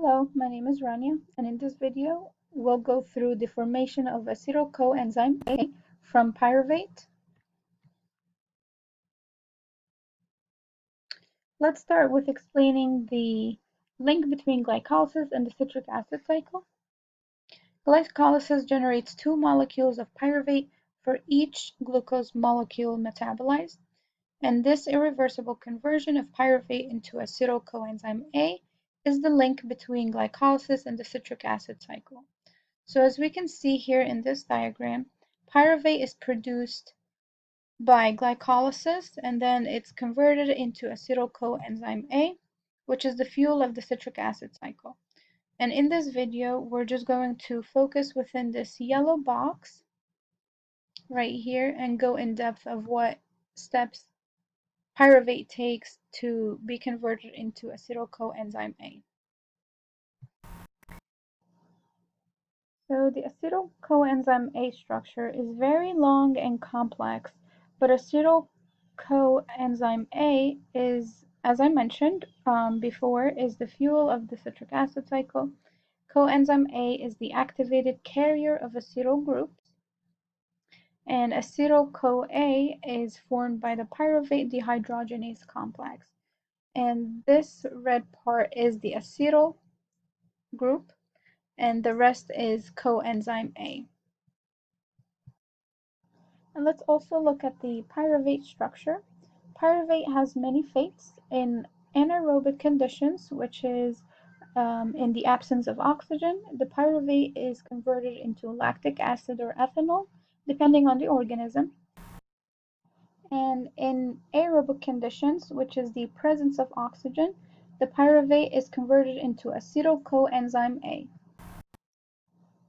Hello, my name is Rania, and in this video, we'll go through the formation of acetyl coenzyme A from pyruvate. Let's start with explaining the link between glycolysis and the citric acid cycle. Glycolysis generates two molecules of pyruvate for each glucose molecule metabolized, and this irreversible conversion of pyruvate into acetyl coenzyme A is the link between glycolysis and the citric acid cycle. So as we can see here in this diagram, pyruvate is produced by glycolysis and then it's converted into acetyl coenzyme A, which is the fuel of the citric acid cycle. And in this video, we're just going to focus within this yellow box right here and go in depth of what steps pyruvate takes to be converted into acetyl coenzyme A. So the acetyl coenzyme A structure is very long and complex, but acetyl coenzyme A is, as I mentioned before, is the fuel of the citric acid cycle. Coenzyme A is the activated carrier of acetyl groups, and acetyl CoA is formed by the pyruvate dehydrogenase complex. And this red part is the acetyl group, and the rest is coenzyme A. And let's also look at the pyruvate structure. Pyruvate has many fates in anaerobic conditions, which is in the absence of oxygen. The pyruvate is converted into lactic acid or ethanol, depending on the organism. And in aerobic conditions, which is the presence of oxygen, the pyruvate is converted into acetyl coenzyme A.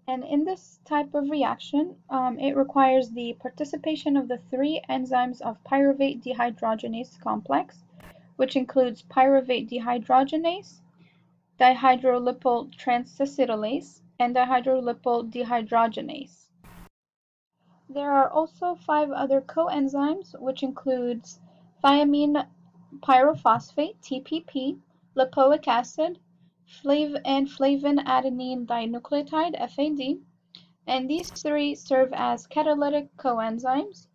And in this type of reaction, it requires the participation of the three enzymes of pyruvate dehydrogenase complex, which includes pyruvate dehydrogenase, dihydrolipoyl transacetylase, and dihydrolipoyl dehydrogenase. There are also 5 other coenzymes, which includes thiamine pyrophosphate, TPP, lipoic acid, and flavin adenine dinucleotide, FAD, and these 3 serve as catalytic coenzymes,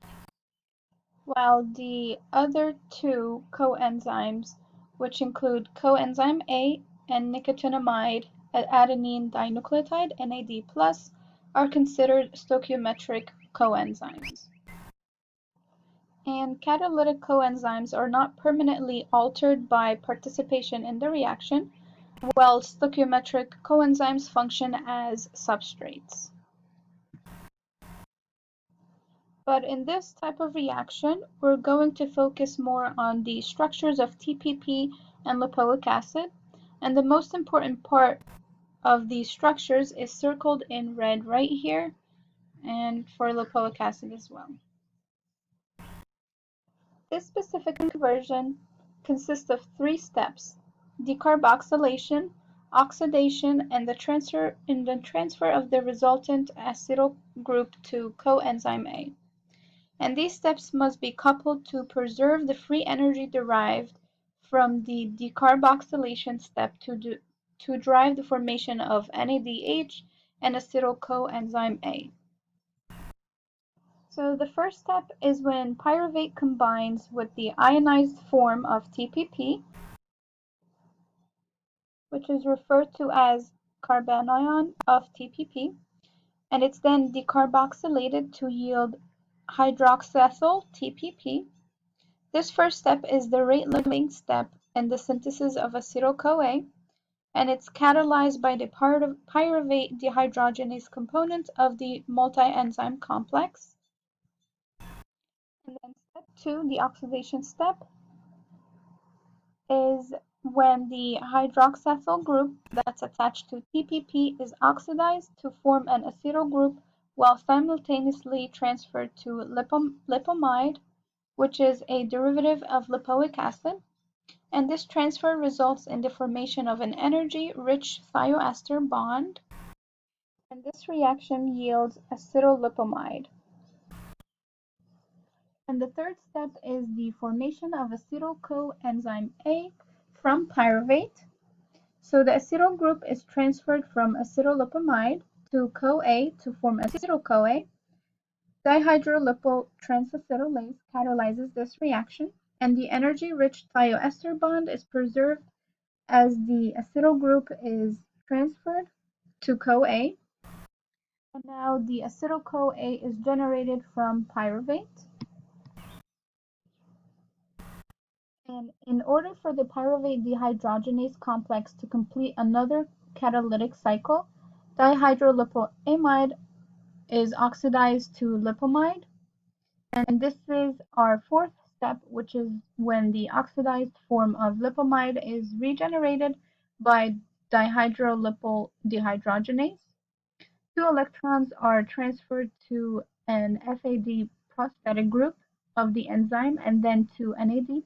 while the other 2 coenzymes, which include coenzyme A and nicotinamide adenine dinucleotide, NAD+, are considered stoichiometric coenzymes. And catalytic coenzymes are not permanently altered by participation in the reaction, while stoichiometric coenzymes function as substrates. But in this type of reaction, we're going to focus more on the structures of TPP and lipoic acid, and the most important part of these structures is circled in red right here, and for lipoic acid as well. This specific conversion consists of 3 steps: decarboxylation, oxidation, and the transfer of the resultant acetyl group to coenzyme A. And these steps must be coupled to preserve the free energy derived from the decarboxylation step to drive the formation of NADH and acetyl coenzyme A. So the first step is when pyruvate combines with the ionized form of TPP, which is referred to as carbanion of TPP, and it's then decarboxylated to yield hydroxyethyl TPP. This first step is the rate-limiting step in the synthesis of acetyl CoA, and it's catalyzed by the pyruvate dehydrogenase component of the multi-enzyme complex. And then step 2, the oxidation step, is when the hydroxyethyl group that's attached to TPP is oxidized to form an acetyl group while simultaneously transferred to lipomide, which is a derivative of lipoic acid, and this transfer results in the formation of an energy-rich thioester bond, and this reaction yields acetylipomide. And the third step is the formation of acetyl coenzyme A from pyruvate. So the acetyl group is transferred from acetylipamide to CoA to form acetyl CoA. Dihydrolipotransacetylase catalyzes this reaction, and the energy-rich thioester bond is preserved as the acetyl group is transferred to CoA. And now the acetyl CoA is generated from pyruvate. And in order for the pyruvate dehydrogenase complex to complete another catalytic cycle, dihydrolipoamide is oxidized to lipamide. And this is our fourth step, which is when the oxidized form of lipamide is regenerated by dihydrolipodehydrogenase. 2 electrons are transferred to an FAD prosthetic group of the enzyme and then to NAD+.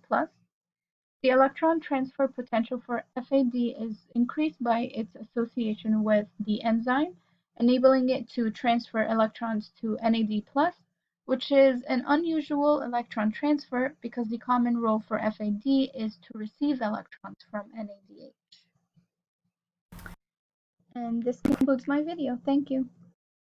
The electron transfer potential for FAD is increased by its association with the enzyme, enabling it to transfer electrons to NAD+, which is an unusual electron transfer because the common role for FAD is to receive electrons from NADH. And this concludes my video. Thank you.